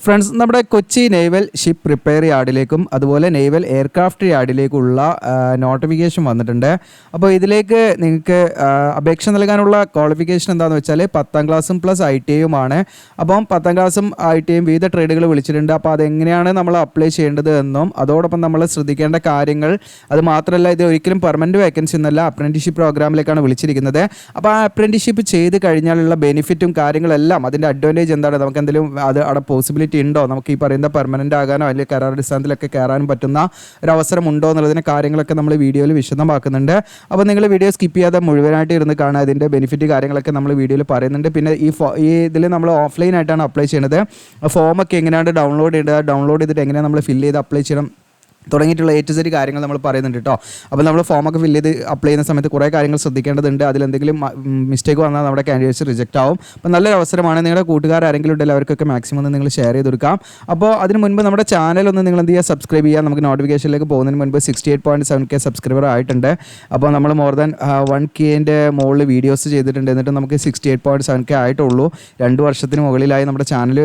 Friends, നമ്മുടെ Kochi naval ship repair യാർഡിലേക്കും അതുപോലെ naval aircraft യാർഡിലേക്കുള്ള notification വന്നിട്ടുണ്ട്. അപ്പോൾ ഇതിലേക്ക് നിങ്ങൾക്ക് അപേക്ഷ നൽകാനുള്ള ക്വാളിഫിക്കേഷൻ എന്താണെന്ന് വെച്ചാൽ 10ാം ക്ലാസ്സും പ്ലസ് ITIയുമാണ്. അപ്പം 10ാം ക്ലാസ്സും ITIയും വിവിധ ട്രേഡുകൾ വിളിച്ചിട്ടുണ്ട്. അപ്പോൾ അതെങ്ങനെയാണ് നമ്മൾ അപ്ലൈ ചെയ്യേണ്ടത് എന്നും അതോടൊപ്പം നമ്മൾ ശ്രദ്ധിക്കേണ്ട കാര്യങ്ങൾ, അത് മാത്രമല്ല ഇത് ഒരിക്കലും പെർമനൻറ്റ് വേക്കൻസി ഒന്നല്ല, അപ്രൻറ്റിഷിപ്പ് പ്രോഗ്രാമിലേക്കാണ് വിളിച്ചിരിക്കുന്നത്. അപ്പോൾ ആ അപ്രൻറ്റിഷിപ്പ് ചെയ്ത് കഴിഞ്ഞാലുള്ള ബെനിഫിറ്റും കാര്യങ്ങളെല്ലാം, അതിൻ്റെ അഡ്വാൻറ്റേജ് എന്താണ്, നമുക്ക് എന്തെങ്കിലും അത് അവിടെ പോസിബിലിറ്റി ഉണ്ടോ, നമുക്ക് ഈ പറയുന്ന പെർമനൻ്റ് ആകാനോ അല്ലെങ്കിൽ കരാർ അടിസ്ഥാനത്തിലൊക്കെ കയറാനും പറ്റുന്ന ഒരു അവസരം ഉണ്ടോ എന്നുള്ളതിന് കാര്യങ്ങളൊക്കെ നമ്മൾ വീഡിയോയിൽ വിശദമാക്കുന്നുണ്ട്. അപ്പോൾ നിങ്ങൾ വീഡിയോ സ്കിപ്പ് ചെയ്യാതെ മുഴുവനായിട്ട് ഇരുന്ന് കാണുക. അതിൻ്റെ ബെനിഫിറ്റ് കാര്യങ്ങളൊക്കെ നമ്മൾ വീഡിയോയിൽ പറയുന്നുണ്ട്. പിന്നെ ഈ ഇതിൽ നമ്മൾ ഓഫ്ലൈൻ ആയിട്ടാണ് അപ്ലൈ ചെയ്യുന്നത്. ഫോമൊക്കെ എങ്ങനെയാണ് ഡൗൺലോഡ് ചെയ്യേണ്ടത്, ഡൗൺലോഡ് ചെയ്തിട്ട് എങ്ങനെയാണ് നമ്മൾ ഫില്ല് ചെയ്ത് അപ്ലൈ ചെയ്യണം തുടങ്ങിയിട്ടുള്ള A to Z കാര്യങ്ങൾ നമ്മൾ പറയുന്നുണ്ട് കേട്ടോ. അപ്പോൾ നമ്മൾ ഫോമൊക്കെ ഫില്ല് ചെയ്ത് അപ്ലൈ ചെയ്യുന്ന സമയത്ത് കുറേ കാര്യങ്ങൾ ശ്രദ്ധിക്കേണ്ടതുണ്ട്. അതിലെന്തെങ്കിലും മിസ്റ്റേക്ക് വന്നാൽ നമ്മുടെ കാൻഡിഡേറ്റ്സ് റിജക്റ്റ് ആവും. അപ്പോൾ നല്ലൊരു അവസരമാണ്. നിങ്ങളുടെ കൂട്ടുകാർ ആരെങ്കിലും ഉണ്ടെങ്കിൽ അവർക്കൊക്കെ മാക്സിമം നിങ്ങൾ ഷെയർ ചെയ്ത് കൊടുക്കാം. അപ്പോൾ അതിന് മുൻപ് നമ്മുടെ ചാനലൊന്ന് നിങ്ങൾ എന്ത് ചെയ്യുക, സബ്സ്ക്രൈബ് ചെയ്യുക. നമുക്ക് നോട്ടിഫിക്കേഷനിലേക്ക് പോകുന്നതിന് മുൻപ് 68.7K സബ്സ്ക്രൈബർ ആയിട്ടുണ്ട്. അപ്പോൾ നമ്മൾ മോർ ദാൻ 1Kൻ്റെ മുകളിൽ വീഡിയോസ് ചെയ്തിട്ടുണ്ട്. എന്നിട്ട് നമുക്ക് 68.7K ആയിട്ടുള്ളൂ. 2 വർഷത്തിന് മുകളിലായി നമ്മുടെ ചാനൽ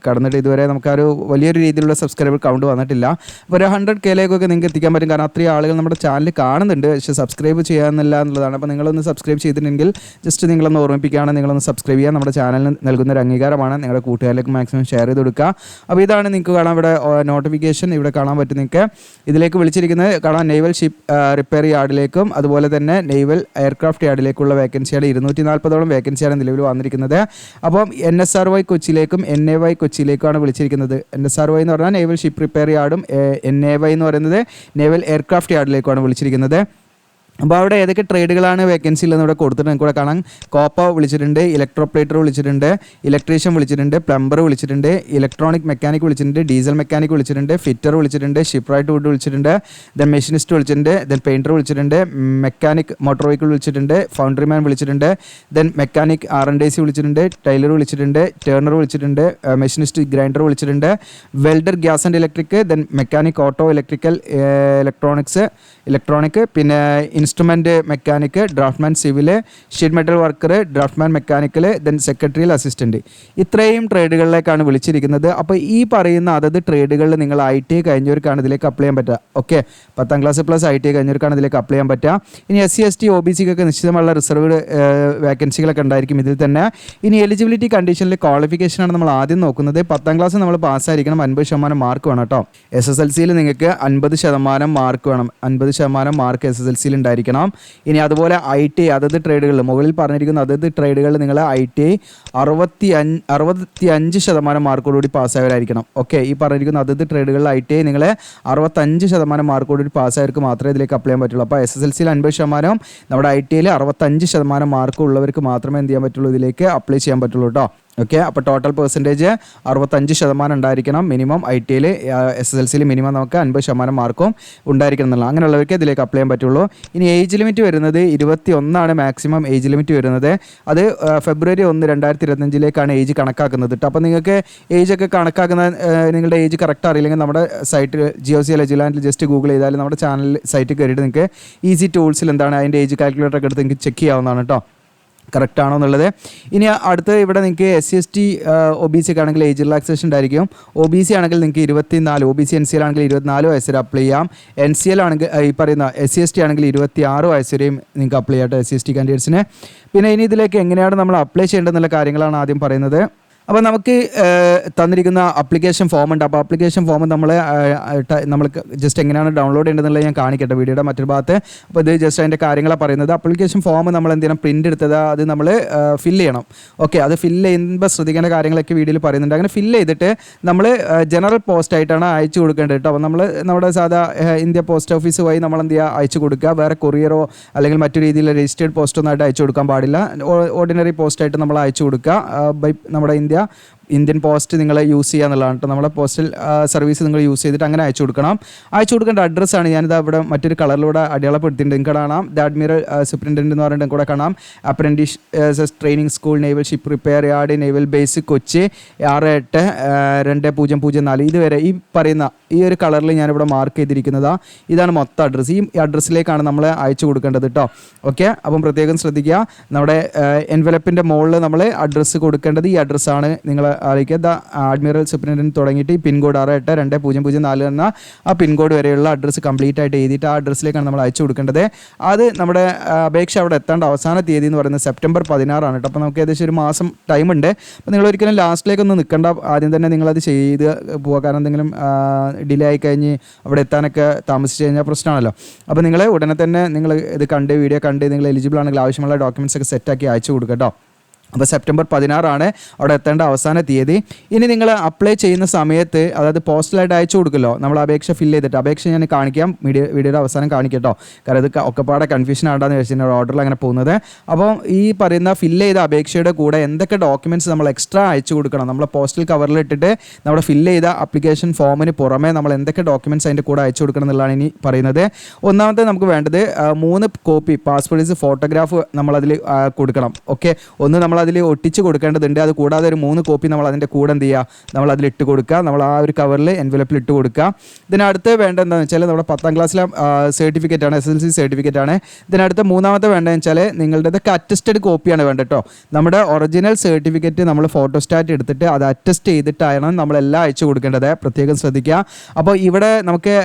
കടന്നിട്ട് ഇതുവരെ നമുക്കൊരു വലിയൊരു രീതിയിലുള്ള സബ്സ്ക്രൈബർ കൗണ്ട് വന്നിട്ടില്ല. അപ്പോൾ 100Kയിലേക്കൊക്കെ നിങ്ങൾക്ക് എത്തിക്കാൻ പറ്റും. കാരണം അത്രയും ആളുകൾ നമ്മുടെ ചാനൽ കാണുന്നുണ്ട്, പക്ഷേ സബ്സ്ക്രൈബ് ചെയ്യാമെന്നില്ല എന്നുള്ളതാണ്. അപ്പോൾ നിങ്ങളൊന്ന് സബ്സ്ക്രൈബ് ചെയ്തിട്ടുണ്ടെങ്കിൽ ജസ്റ്റ് നിങ്ങളൊന്ന് ഓർമ്മിപ്പിക്കുകയാണ്, നിങ്ങളൊന്ന് സബ്സ്ക്രൈബ് ചെയ്യുക. നമ്മുടെ ചാനലിന് നൽകുന്ന ഒരു അംഗീകാരമാണ്. നിങ്ങളുടെ കൂട്ടുകാരിലേക്ക് മാക്സിമം ഷെയർ ചെയ്ത് കൊടുക്കുക. അപ്പോൾ ഇതാണ് നിങ്ങൾക്ക് കാണാൻ ഇവിടെ നോട്ടിഫിക്കേഷൻ ഇവിടെ കാണാൻ പറ്റും. നിങ്ങൾക്ക് ഇതിലേക്ക് വിളിച്ചിരിക്കുന്നത് കാണാൻ നേവൽ ഷിപ്പ് റിപ്പയർ യാർഡിലേക്കും അതുപോലെ തന്നെ നേവൽ എയർക്രാഫ്റ്റ് യാർഡിലേക്കുള്ള വേക്കൻസിയാണ്. 240ഓളം വേക്കൻസിയാണ് നിലവിൽ വന്നിരിക്കുന്നത്. അപ്പം NSRY കൊച്ചിയിലേക്കും NAY കൊച്ചിയിലേക്കുമാണ് വിളിച്ചിരിക്കുന്നത്. NSRY എന്ന് പറഞ്ഞാൽ നേവൽ ഷിപ്പ് റിപ്പയർ യാർഡും NAY എന്ന് പറയുന്നത് നേവൽ എയർക്രാഫ്റ്റ് യാർഡിലേക്കാണ് വിളിച്ചിരിക്കുന്നത്. അപ്പോൾ അവിടെ ഏതൊക്കെ ട്രേഡുകളാണ് വേക്കൻസി ഉള്ളതെന്ന് ഇവിടെ കൊടുത്തിട്ട് നിങ്ങൾക്ക് ഇവിടെ കാണാം. കോപ്പ വിളിച്ചിട്ടുണ്ട്, ഇലക്ട്രോപ്ലേറ്റർ വിളിച്ചിട്ടുണ്ട്, ഇലക്ട്രീഷ്യൻ വിളിച്ചിട്ടുണ്ട്, പ്ലംബർ വിളിച്ചിട്ടുണ്ട്, ഇലക്ട്രോണിക് മെക്കാനിക് വിളിച്ചിട്ടുണ്ട്, ഡീസൽ മെക്കാനിക് വിളിച്ചിട്ടുണ്ട്, ഫിറ്റർ വിളിച്ചിട്ടുണ്ട്, ഷിപ്പ്രൈറ്റ് വുഡ് വിളിച്ചിട്ടുണ്ട്, ദെൻ മെഷീനിസ്റ്റ് വിളിച്ചിട്ടുണ്ട്, ദെൻ പെയിൻറ്റർ വിളിച്ചിട്ടുണ്ട്, മെക്കാനിക് മോട്ടോർ വെഹിക്കിൾ വിളിച്ചിട്ടുണ്ട്, ഫൗണ്ടറിമാൻ വിളിച്ചിട്ടുണ്ട്, ദെൻ മെക്കാനിക് R&AC വിളിച്ചിട്ടുണ്ട്, ടൈലർ വിളിച്ചിട്ടുണ്ട്, ടേണർ വിളിച്ചിട്ടുണ്ട്, മെഷീനിസ്റ്റ് ഗ്രൈൻഡർ വിളിച്ചിട്ടുണ്ട്, welder gas and electric, then mechanic auto electrical electronic, പിന്നെ instrument mechanic, draftsman civil, sheet metal worker, draftsman mechanical, then secretarial assistant, ഇത്രയും ട്രേഡുകളിലേക്കാണ് വിളിച്ചിരിക്കുന്നത്. അപ്പോൾ ഈ പറയുന്ന അതത് ട്രേഡുകളിൽ നിങ്ങൾ ITI കഴിഞ്ഞവർക്കാണ് ഇതിലേക്ക് അപ്ലൈ ചെയ്യാൻ പറ്റുക. ഓക്കെ, 10ാം ക്ലാസ് പ്ലസ് ITI കഴിഞ്ഞവർക്കാണ് ഇതിലേക്ക് അപ്ലൈ ചെയ്യാൻ പറ്റുക. ഇനി SC ST OBCക്കൊക്കെ നിശ്ചിതമുള്ള റിസർവ്ഡ് വേക്കൻസികളൊക്കെ ഉണ്ടായിരിക്കും ഇതിൽ തന്നെ. ഇനി എലിജിബിലിറ്റി കണ്ടീഷനിൽ ക്വാളിഫിക്കേഷനാണ് നമ്മൾ ആദ്യം നോക്കുന്നത്. 10ാം ക്ലാസ് നമ്മൾ പാസ്സായിരിക്കണം, 50% മാർക്ക് വേണം കേട്ടോ. SSLCയിൽ നിങ്ങൾക്ക് 50% മാർക്ക് വേണം, 50% മാർക്ക് SSLCയിൽ ഉണ്ടായിരിക്കണം. ഇനി അതുപോലെ ITI അതത് ട്രേഡുകളിൽ മുകളിൽ പറഞ്ഞിരിക്കുന്ന അതത് ട്രേഡുകളിൽ നിങ്ങൾ ITI 65% മാർക്കോടുകൂടി പാസ്സായവരായിരിക്കണം. ഓക്കെ, ഈ പറഞ്ഞിരിക്കുന്ന അതത് ട്രേഡുകളിൽ ITI നിങ്ങൾ 65% മാർക്കോടുകൂടി പാസ്സായവർക്ക് മാത്രമേ ഇതിലേക്ക് അപ്ലൈ ചെയ്യാൻ പറ്റുള്ളൂ. അപ്പോൾ SSLCയിൽ 50%, നമ്മുടെ ITIയിൽ 65% മാർക്ക് ഉള്ളവർക്ക് മാത്രമേ എന്ത് ചെയ്യാൻ പറ്റുള്ളൂ, ഇതിലേക്ക് അപ്ലൈ ചെയ്യാൻ പറ്റുള്ളൂ കേട്ടോ. ഓക്കെ, അപ്പോൾ ടോട്ടൽ പെർസെൻറ്റേജ് 65% ഉണ്ടായിരിക്കണം മിനിമം. ITIയിൽ SSLCയിൽ മിനിമം നമുക്ക് 50% മാർക്കും ഉണ്ടായിരിക്കണം എന്നുള്ള അങ്ങനെയുള്ളവർക്ക് ഇതിലേക്ക് അപ്ലൈ ചെയ്യാൻ പറ്റുള്ളൂ. ഇനി ഏജ് ലിമിറ്റ് വരുന്നത് 21 മാക്സിമം ഏജ് ലിമിറ്റ് വരുന്നത്. അത് February 1, 2025 ഏജ് കണക്കാക്കുന്നത് കേട്ടോ. അപ്പോൾ നിങ്ങൾക്ക് ഏജ് ഒക്കെ കണക്കാക്കുന്ന നിങ്ങളുടെ ഏജ് കറക്റ്റ് അറിയില്ലെങ്കിൽ നമ്മുടെ സൈറ്റിൽ GOC ലെജിലാൻഡിൽ ജസ്റ്റ് ഗൂഗിൾ ചെയ്താൽ നമ്മുടെ ചാനൽ സൈറ്റിൽ കയറിയിട്ട് നിങ്ങൾക്ക് ഈസി ടൂൾസിൽ എന്താണ് അതിൻ്റെ ഏജ് കാൽക്കുലേറ്റർ ഒക്കെ എടുത്ത് നിങ്ങൾക്ക് ചെക്ക് ചെയ്യാവുന്നതാണ് കേട്ടോ, കറക്റ്റ് ആണോ എന്നുള്ളത്. ഇനി അടുത്ത് ഇവിടെ നിങ്ങൾക്ക് SC ST OBC ഒക്കെ ആണെങ്കിൽ ഏജ് റിലാക്സേഷൻ ഉണ്ടായിരിക്കും. OBC ആണെങ്കിൽ നിങ്ങൾക്ക് 24, OBC NCL ആണെങ്കിൽ 24 വയസ്സ് വരെ അപ്ലൈ ചെയ്യാം. NCL ആണെങ്കിൽ ഈ പറയുന്ന SC ST ആണെങ്കിൽ 26 വയസ്സ് വരെയും നിങ്ങൾക്ക് അപ്ലൈ ചെയ്യാം SC ST കാൻഡിഡേറ്റ്സിന്. പിന്നെ ഇനി ഇതിലേക്ക് എങ്ങനെയാണ് നമ്മൾ അപ്ലൈ ചെയ്യേണ്ടതെന്നുള്ള കാര്യങ്ങളാണ് ആദ്യം പറയുന്നത്. അപ്പോൾ നമുക്ക് തന്നിരിക്കുന്ന അപ്ലിക്കേഷൻ ഫോം ഉണ്ട്. അപ്പോൾ അപ്ലിക്കേഷൻ ഫോം നമ്മൾ ജസ്റ്റ് എങ്ങനെയാണ് ഡൗൺലോഡ് ചെയ്യേണ്ടതെന്നുള്ളത് ഞാൻ കാണിക്കട്ടെ വീഡിയോയുടെ മറ്റൊരു ഭാഗത്ത്. അപ്പോൾ ഇത് ജസ്റ്റ് അതിൻ്റെ കാര്യങ്ങളാണ് പറയുന്നത്. അപ്ലിക്കേഷൻ ഫോം നമ്മൾ എന്ത് ചെയ്യണം, പ്രിൻ്റ് എടുത്തത് അത് നമ്മൾ ഫില്ല് ചെയ്യണം. ഓക്കെ, അത് ഫില്ല് ചെയ്യുമ്പോൾ ശ്രദ്ധിക്കേണ്ട കാര്യങ്ങളൊക്കെ വീഡിയോയിൽ പറയുന്നുണ്ട്. അങ്ങനെ ഫില്ല് ചെയ്തിട്ട് നമ്മൾ ജനറൽ പോസ്റ്റ് ആയിട്ടാണ് അയച്ചു കൊടുക്കേണ്ടത് കേട്ടോ. അപ്പോൾ നമ്മൾ നമ്മുടെ സാധാ ഇന്ത്യ പോസ്റ്റ് ഓഫീസ് വഴി നമ്മൾ എന്ത് ചെയ്യുക, അയച്ചു കൊടുക്കുക. വേറെ കൊറിയറോ അല്ലെങ്കിൽ മറ്റു രീതിയിൽ രജിസ്റ്റേർഡ് പോസ്റ്റൊന്നും ആയിട്ട് അയച്ചു കൊടുക്കാൻ പാടില്ല. ഓർഡിനറി പോസ്റ്റായിട്ട് നമ്മൾ അയച്ചു കൊടുക്കുക. നമ്മുടെ ഇന്ത്യൻ പോസ്റ്റ് നിങ്ങൾ യൂസ് ചെയ്യുക എന്നുള്ളതാണ് കേട്ടോ. നമ്മുടെ പോസ്റ്റൽ സർവീസ് നിങ്ങൾ യൂസ് ചെയ്തിട്ട് അങ്ങനെ അയച്ചു കൊടുക്കണം. അയച്ചു കൊടുക്കേണ്ട അഡ്രസ്സാണ് ഞാനിത് അവിടെ മറ്റൊരു കളറിലൂടെ അടയാളപ്പെടുത്തിയിട്ടുണ്ട്. നിങ്ങൾക്ക് കാണാം ദ അഡ്മിറൽ സൂപ്രണ്ടൻറ്റ് എന്ന് പറഞ്ഞിട്ട് കൂടെ കാണാം. Apprentice training school naval ship repair yard naval base Kochi 682004 ഇതുവരെ ഈ പറയുന്ന ഈ ഒരു കളറിൽ ഞാനിവിടെ മാർക്ക് ചെയ്തിരിക്കുന്നതാണ്. ഇതാണ് മൊത്തം അഡ്രസ്സ്. ഈ അഡ്രസ്സിലേക്കാണ് നമ്മൾ അയച്ചു കൊടുക്കേണ്ടത് കേട്ടോ. ഓക്കെ, അപ്പം പ്രത്യേകം ശ്രദ്ധിക്കുക. നമ്മുടെ എൻവലപ്പിൻ്റെ മുകളിൽ നമ്മൾ അഡ്രസ്സ് കൊടുക്കേണ്ടത് ഈ അഡ്രസ്സാണ് നിങ്ങൾ അറിയിക്കുക. ദ അഡ്മിറൽ സൂപ്രണ്ടൻറ്റ് തുടങ്ങിയിട്ട് ഈ പിൻകോഡ് 682004 എന്ന ആ പിൻകോഡ് വരെയുള്ള അഡ്രസ്സ് കംപ്ലീറ്റ് ആയിട്ട് എഴുതിയിട്ട് ആ അഡ്രസ്സിലേക്കാണ് നമ്മൾ അയച്ചു കൊടുക്കേണ്ടത്. അത് നമ്മുടെ അപേക്ഷ അവിടെ എത്തേണ്ട അവസാന തീയതി എന്ന് പറയുന്നത് സെപ്റ്റംബർ 16 കേട്ടോ. അപ്പോൾ നമുക്ക് ഏകദേശം ഒരു മാസം ടൈമുണ്ട്. അപ്പോൾ നിങ്ങൾ ഒരിക്കലും ലാസ്റ്റിലേക്കൊന്നും നിൽക്കേണ്ട, ആദ്യം തന്നെ നിങ്ങളത് ചെയ്ത് പോവുക. കാരണം എന്തെങ്കിലും ഡിലേ ആയി കഴിഞ്ഞ് അവിടെ എത്താനൊക്കെ താമസിച്ച് കഴിഞ്ഞാൽ പ്രശ്നമാണല്ലോ. അപ്പോൾ നിങ്ങൾ ഉടനെ തന്നെ നിങ്ങൾ ഇത് കണ്ട് വീഡിയോ കണ്ട് നിങ്ങൾ എലിജിബിൾ ആണെങ്കിൽ ആവശ്യമുള്ള ഡോക്യുമെൻറ്റ്സ് ഒക്കെ സെറ്റാക്കി അയച്ചു കൊടുക്കുക കേട്ടോ. അപ്പോൾ സെപ്റ്റംബർ 16 അവിടെ എത്തേണ്ട അവസാന തീയതി. ഇനി നിങ്ങൾ അപ്ലൈ ചെയ്യുന്ന സമയത്ത്, അതായത് പോസ്റ്റലായിട്ട് അയച്ചു കൊടുക്കുമല്ലോ, നമ്മൾ അപേക്ഷ ഫില്ല് ചെയ്തിട്ട്, അപേക്ഷ ഞാൻ കാണിക്കാം, വീഡിയോയുടെ അവസാനം കാണിക്കട്ടോ. കാരണം ഇത് ഒക്കെപ്പാടെ കൺഫ്യൂഷൻ ആണെന്ന് വെച്ചിട്ടുണ്ടെങ്കിൽ ഓർഡറിൽ അങ്ങനെ പോകുന്നത്. അപ്പോൾ ഈ പറയുന്ന ഫില്ല് ചെയ്ത അപേക്ഷയുടെ കൂടെ എന്തൊക്കെ ഡോക്യുമെൻറ്റ്സ് നമ്മൾ എക്സ്ട്രാ അയച്ചു കൊടുക്കണം, നമ്മൾ പോസ്റ്റൽ കവറിൽ ഇട്ടിട്ട് നമ്മുടെ ഫില്ല് ചെയ്ത ആപ്ലിക്കേഷൻ ഫോമിന് പുറമെ നമ്മൾ എന്തൊക്കെ ഡോക്യുമെൻറ്റ്സ് അതിൻ്റെ കൂടെ അയച്ചു കൊടുക്കണം എന്നുള്ളതാണ് ഇനി പറയുന്നത്. ഒന്നാമത്തെ നമുക്ക് വേണ്ടത് 3 കോപ്പി പാസ്പോർട്ട് സൈസ് ഫോട്ടോഗ്രാഫ് നമ്മളതിൽ കൊടുക്കണം. ഓക്കെ, ഒന്ന് നമ്മൾ അതിൽ ഒട്ടിച്ച് കൊടുക്കേണ്ടതുണ്ട്. അത് കൂടാതെ ഒരു 3 കോപ്പി നമ്മൾ അതിൻ്റെ കൂടെ എന്ത് ചെയ്യുക, നമ്മൾ അതിൽ ഇട്ട് കൊടുക്കുക. നമ്മൾ ആ ഒരു കവറിൽ എൻവലപ്പിൽ ഇട്ട് കൊടുക്കുക. ഇതിനടുത്ത് വേണ്ട എന്താണെന്ന് വെച്ചാൽ നമ്മുടെ 10ാം ക്ലാസ്സിലെ സർട്ടിഫിക്കറ്റ് ആണ്, SSLC സർട്ടിഫിക്കറ്റ് ആണ്. ഇതിനടുത്ത് മൂന്നാമത്തെ വേണ്ടതെന്ന് വെച്ചാൽ നിങ്ങളുടെതൊക്കെ അറ്റസ്റ്റഡ് കോപ്പിയാണ് വേണ്ടത് കേട്ടോ. നമ്മുടെ ഒറിജിനൽ സർട്ടിഫിക്കറ്റ് നമ്മൾ ഫോട്ടോസ്റ്റാറ്റ് എടുത്തിട്ട് അത് അറ്റസ്റ്റ് ചെയ്തിട്ടാണ് നമ്മളെല്ലാം അയച്ചു കൊടുക്കേണ്ടത്. പ്രത്യേകം ശ്രദ്ധിക്കുക. അപ്പോൾ ഇവിടെ നമുക്ക്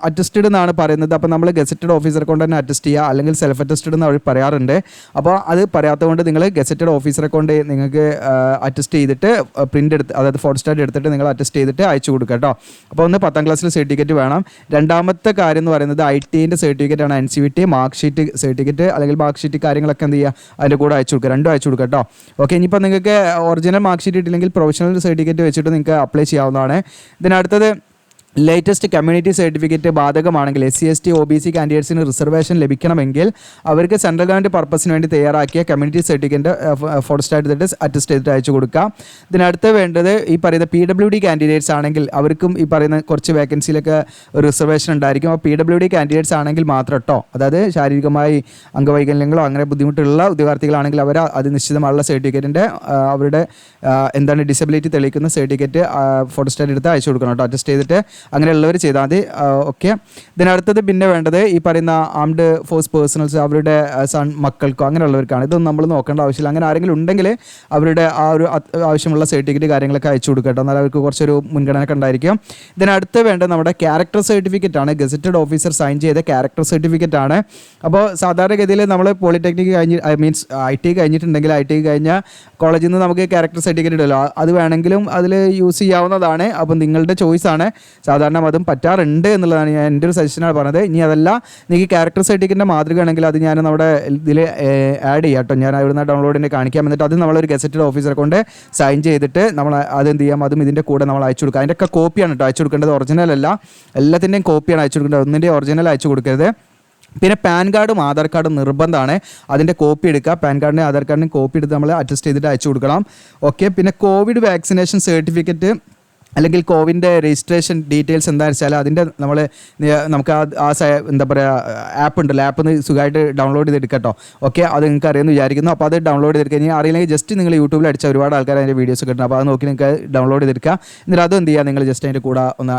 അറ്റസ്റ്റഡ് എന്നാണ് പറയുന്നത്. അപ്പോൾ നമ്മൾ ഗസറ്റഡ് ഓഫീസറെ കൊണ്ട് തന്നെ അറ്റസ്റ്റ് ചെയ്യുക, അല്ലെങ്കിൽ സെൽഫ് അറ്റസ്റ്റഡ് എന്ന് അവർ പറയാറുണ്ട്. അപ്പോൾ അത് പറയാത്തതുകൊണ്ട് നിങ്ങൾ ഗസറ്റഡ് ഓഫീസറെ കൊണ്ട് നിങ്ങൾക്ക് അറ്റസ്റ്റ് ചെയ്തിട്ട് പ്രിൻ്റ് എടുത്ത്, അതായത് ഫോട്ടോസ്റ്റാറ്റ് എടുത്തിട്ട് നിങ്ങൾ അറ്റസ്റ്റ് ചെയ്തിട്ട് അയച്ചു കൊടുക്കുക കേട്ടോ. അപ്പോൾ ഒന്ന് 10ാം ക്ലാസ്സിലെ സർട്ടിഫിക്കറ്റ് വേണം. രണ്ടാമത്തെ കാര്യം എന്ന് പറയുന്നത് ITൻ്റെ സർട്ടിഫിക്കറ്റ് ആണ്. NCVT മാർക്ക് ഷീറ്റ് സർട്ടിഫിക്കറ്റ് അല്ലെങ്കിൽ മാർക്ക് ഷീറ്റ് കാര്യങ്ങളൊക്കെ എന്ത് ചെയ്യുക, അതിൻ്റെ കൂടെ അയച്ചു കൊടുക്കുക. രണ്ടും അയച്ചു കൊടുക്കുക കേട്ടോ. ഓക്കെ, ഇനിയിപ്പോൾ നിങ്ങൾക്ക് ഒറിജിനൽ മാർക്ക് ഷീറ്റ് ഇട്ടില്ലെങ്കിൽ പ്രൊഫഷണൽ സർട്ടിഫിക്കറ്റ് വെച്ചിട്ട് നിങ്ങൾക്ക് അപ്ലൈ ചെയ്യാവുന്നതാണ്. ഇതിനടുത്തത് ലേറ്റസ്റ്റ് കമ്മ്യൂണിറ്റി സർട്ടിഫിക്കറ്റ് ബാധകമാണെങ്കിൽ SC/ST OBC കാൻഡിഡേറ്റ്സിന് റിസർവേഷൻ ലഭിക്കണമെങ്കിൽ അവർക്ക് സെൻട്രൽ ഗവൺമെൻറ് പർപ്പസിന് വേണ്ടി തയ്യാറാക്കിയ കമ്മ്യൂണിറ്റി സർട്ടിഫിക്കറ്റ് ഫോട്ടോസ്റ്റാറ്റ് ചെയ്തിട്ട് അറ്റസ്റ്റ് ചെയ്തിട്ട് അയച്ചു കൊടുക്കുക. ഇതിനടുത്ത് വേണ്ടത് ഈ പറയുന്ന PWD കാൻഡിഡേറ്റ്സ് ആണെങ്കിൽ അവർക്കും ഈ പറയുന്ന കുറച്ച് വേക്കൻസിയിലൊക്കെ റിസർവേഷൻ ഉണ്ടായിരിക്കും. അപ്പോൾ PWD കാൻഡിഡേറ്റ്സ് ആണെങ്കിൽ മാത്രം കേട്ടോ, അതായത് ശാരീരികമായി അംഗവൈകല്യങ്ങളോ അങ്ങനെ ബുദ്ധിമുട്ടുള്ള ഉദ്യോഗാർത്ഥികളാണെങ്കിൽ അവർ അത് നിശ്ചിതമായുള്ള സർട്ടിഫിക്കറ്റിൻ്റെ അവരുടെ എന്താണ് ഡിസബിലിറ്റി തെളിയിക്കുന്ന സർട്ടിഫിക്കറ്റ് ഫോട്ടോസ്റ്റാറ്റ് എടുത്ത് അയച്ചു കൊടുക്കണം കേട്ടോ, അറ്റസ്റ്റ് ചെയ്തിട്ട്. അങ്ങനെയുള്ളവർ ചെയ്താൽ മതി. ഓക്കെ, ഇതിനടുത്തത് പിന്നെ വേണ്ടത് ഈ പറയുന്ന ആംഡ് ഫോഴ്സ് പേഴ്സണൽസ്, അവരുടെ മക്കൾക്കോ അങ്ങനെയുള്ളവർക്കാണ്. ഇതൊന്നും നമ്മൾ നോക്കേണ്ട ആവശ്യമില്ല. അങ്ങനെ ആരെങ്കിലും ഉണ്ടെങ്കിൽ അവരുടെ ആ ഒരു ആവശ്യമുള്ള സർട്ടിഫിക്കറ്റ് കാര്യങ്ങളൊക്കെ അയച്ചു കൊടുക്കട്ടോ, എന്നാൽ അവർക്ക് കുറച്ചൊരു മുൻഗണന ഉണ്ടായിരിക്കും. ഇതിനടുത്ത് വേണ്ടത് നമ്മുടെ ക്യാരക്ടർ സർട്ടിഫിക്കറ്റ് ആണ്. ഗസറ്റഡ് ഓഫീസർ സൈൻ ചെയ്ത ക്യാരക്ടർ സർട്ടിഫിക്കറ്റ് ആണ്. അപ്പോൾ സാധാരണഗതിയിൽ നമ്മൾ പോളിടെക്നിക് മീൻസ് IT കഴിഞ്ഞിട്ടുണ്ടെങ്കിൽ IT കഴിഞ്ഞ കോളേജിൽ നിന്ന് നമുക്ക് ക്യാരക്ടർ സർട്ടിഫിക്കറ്റ് ഇടല്ലോ, അത് വേണമെങ്കിലും അതിൽ യൂസ് ചെയ്യാവുന്നതാണ്. അപ്പം നിങ്ങളുടെ ചോയ്സാണ്. സാധാരണ അതും പറ്റാറുണ്ട് എന്നുള്ളതാണ് ഞാൻ എൻ്റെ ഒരു സജഷനാണ് പറഞ്ഞത്. ഇനി അതല്ല, നിങ്ങൾക്ക് ക്യാരക്ടർ സർട്ടിഫിക്കറ്റിൻ്റെ മാതൃക ആണെങ്കിൽ അത് ഞാൻ നമ്മുടെ ഇതിൽ ആഡ് ചെയ്യാം കേട്ടോ. ഞാൻ അവിടുന്ന് ഡൗൺലോഡിനെ കാണിക്കാം. എന്നിട്ട് അത് നമ്മളൊരു ഗസറ്റഡ് ഓഫീസറെ കൊണ്ട് സൈൻ ചെയ്തിട്ട് നമ്മൾ അതെന്ത് ചെയ്യാം, അതും ഇതിൻ്റെ കൂടെ നമ്മൾ അയച്ചു കൊടുക്കുക. അതിൻ്റെയൊക്കെ കോപ്പിയാണ് കേട്ടോ അയച്ചു കൊടുക്കേണ്ടത്, ഒറിജിനൽ അല്ല. എല്ലാത്തിൻ്റെയും കോപ്പിയാണ് അയച്ചു കൊടുക്കേണ്ടത്, ഒന്നിൻ്റെ ഒറിജിനൽ അയച്ചു കൊടുക്കരുത്. പിന്നെ പാൻ കാർഡും ആധാർ കാർഡും നിർബന്ധമാണ്. അതിൻ്റെ കോപ്പി എടുക്കുക. പാൻ കാർഡിൻ്റെ ആധാർ കാർഡിൻ്റെ കോപ്പി എടുത്ത് നമ്മൾ അറ്റസ്റ്റ് ചെയ്തിട്ട് അയച്ചു കൊടുക്കണം. ഓക്കെ, പിന്നെ കോവിഡ് വാക്സിനേഷൻ സർട്ടിഫിക്കറ്റ് അല്ലെങ്കിൽ കോവിൻ്റെ രജിസ്ട്രേഷൻ ഡീറ്റെയിൽസ് എന്താണെന്ന് വെച്ചാൽ അതിൻ്റെ നമുക്ക് എന്താ പറയുക ആപ്പ് ഉണ്ടല്ലോ, ആപ്പ് ഒന്ന് സുഖമായിട്ട് ഡൗൺലോഡ് ചെയ്തെടുക്കാം കേട്ടോ. ഓക്കെ, അത് നിങ്ങൾക്ക് അറിയാമെന്ന് വിചാരിക്കുന്നു. അപ്പോൾ അത് ഡൗൺലോഡ് ചെയ്തെടുക്കുക. ഇനി അറിയില്ലെങ്കിൽ ജസ്റ്റ് നിങ്ങൾ യൂട്യൂബിൽ അടിച്ച ഒരുപാട് ആൾക്കാർ അതിൻ്റെ വീഡിയോസ് കിട്ടണം. അപ്പോൾ അത് നോക്കി നിങ്ങൾക്ക് ഡൗൺലോഡ് ചെയ്തെടുക്കുക. എന്നിട്ട് അത് എന്ത് ചെയ്യുക, നിങ്ങൾ ജസ്റ്റ് അതിൻ്റെ കൂടെ ഒന്ന്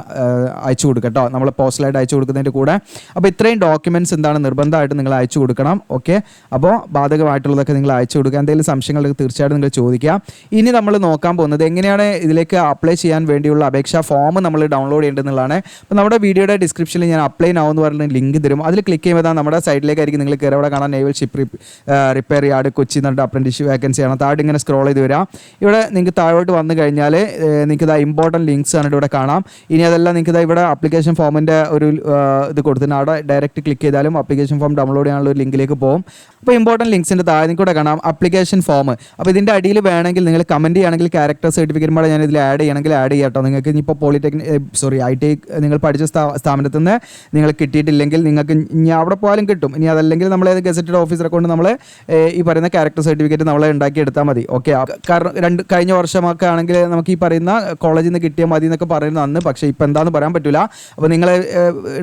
അയച്ചു കൊടുക്കുക കേട്ടോ, നമ്മൾ പോസ്റ്റലായിട്ട് അയച്ചു കൊടുക്കുന്നതിൻ്റെ കൂടെ. അപ്പോൾ ഇത്രയും ഡോക്യുമെൻറ്റ്സ് എന്താണ് നിർബന്ധമായിട്ട് നിങ്ങൾ അയച്ചു കൊടുക്കണം. ഓക്കെ, അപ്പോൾ ബാധകമായിട്ടുള്ളതൊക്കെ നിങ്ങൾ അയച്ചു കൊടുക്കുക. എന്തെങ്കിലും സംശയങ്ങൾ തീർച്ചയായിട്ടും നിങ്ങൾ ചോദിക്കുക. ഇനി നമ്മൾ നോക്കാൻ പോകുന്നത് എങ്ങനെയാണ് ഇതിലേക്ക് അപ്ലൈ ചെയ്യാൻ വേണ്ടിയുള്ള അപേക്ഷാ ഫോം നമ്മൾ ഡൗൺലോഡ് ചെയ്യേണ്ടതെന്നുള്ളതാണ്. അപ്പോൾ നമ്മുടെ വീഡിയോയുടെ ഡിസ്ക്രിപ്ഷനിൽ ഞാൻ അപ്ലൈ നൗ എന്ന് പറഞ്ഞ ലിങ്ക് തരും. അതിൽ ക്ലിക്ക് ചെയ്യുമ്പോൾ നമ്മുടെ സൈഡിലേക്കായിരിക്കും നിങ്ങൾ കയറി. അവിടെ കാണാൻ naval ship repair yard Kochi എന്നിട്ട് അപ്രന്റീസ്ഷിപ്പ് വേക്കൻസി ആണ്. താഴെ ഇങ്ങനെ സ്ക്രോൾ ചെയ്ത് വരാം. ഇവിടെ നിങ്ങൾക്ക് താഴോട്ട് വന്നു കഴിഞ്ഞാൽ നിങ്ങൾക്ക് ഇതാ ഇമ്പോർട്ടൻറ്റ് ലിങ്ക്സ് ആണ് ഇവിടെ കാണാം. ഇനി അതെല്ലാം നിങ്ങൾക്ക് ഇതാ ഇവിടെ ആപ്ലിക്കേഷൻ ഫോമിൻ്റെ ഒരു ഇത് കൊടുത്തിട്ട് അവിടെ ഡയറക്റ്റ് ക്ലിക്ക് ചെയ്താലും ആപ്ലിക്കേഷൻ ഫോം ഡൗൺലോഡ് ചെയ്യാനുള്ള ഒരു ലിങ്കിലേക്ക് പോകും. അപ്പോൾ ഇമ്പോർട്ടൻറ്റ് ലിങ്ക്സിൻ്റെ താഴെ നിങ്ങൾക്ക് ഇവിടെ കാണാം ആപ്ലിക്കേഷൻ ഫോം. അപ്പോൾ ഇതിൻ്റെ അടിയിൽ വേണമെങ്കിൽ നിങ്ങൾ കമൻറ്റ് ചെയ്യുകയാണെങ്കിൽ ക്യാരക്ടർ സർട്ടിഫിക്കറ്റ് കൂടെ ഞാൻ ഇതിൽ ആഡ് ചെയ്യണമെങ്കിൽ ആഡ് ചെയ്യാം കേട്ടോ. നിങ്ങൾക്ക് ഇനിയിപ്പോൾ IT നിങ്ങൾ പഠിച്ച സ്ഥാപനത്തിൽ നിന്ന് നിങ്ങൾ കിട്ടിയിട്ടില്ലെങ്കിൽ നിങ്ങൾക്ക് ഇനി അവിടെ പോയാലും കിട്ടും. ഇനി അതല്ലെങ്കിൽ നമ്മൾ ഗസറ്റഡ് ഓഫീസറെ കൊണ്ട് നമ്മൾ ഈ പറയുന്ന ക്യാരക്ടർ സർട്ടിഫിക്കറ്റ് നമ്മൾ ഉണ്ടാക്കി എടുത്താൽ മതി. ഓക്കെ, കാരണം കഴിഞ്ഞ വർഷമൊക്കെ ആണെങ്കിൽ നമുക്ക് ഈ പറയുന്ന കോളേജിൽ നിന്ന് കിട്ടിയാൽ മതി എന്നൊക്കെ പറയുന്നത് അന്ന്. പക്ഷേ ഇപ്പോൾ എന്താണെന്ന് പറയാൻ പറ്റില്ല. അപ്പോൾ നിങ്ങൾ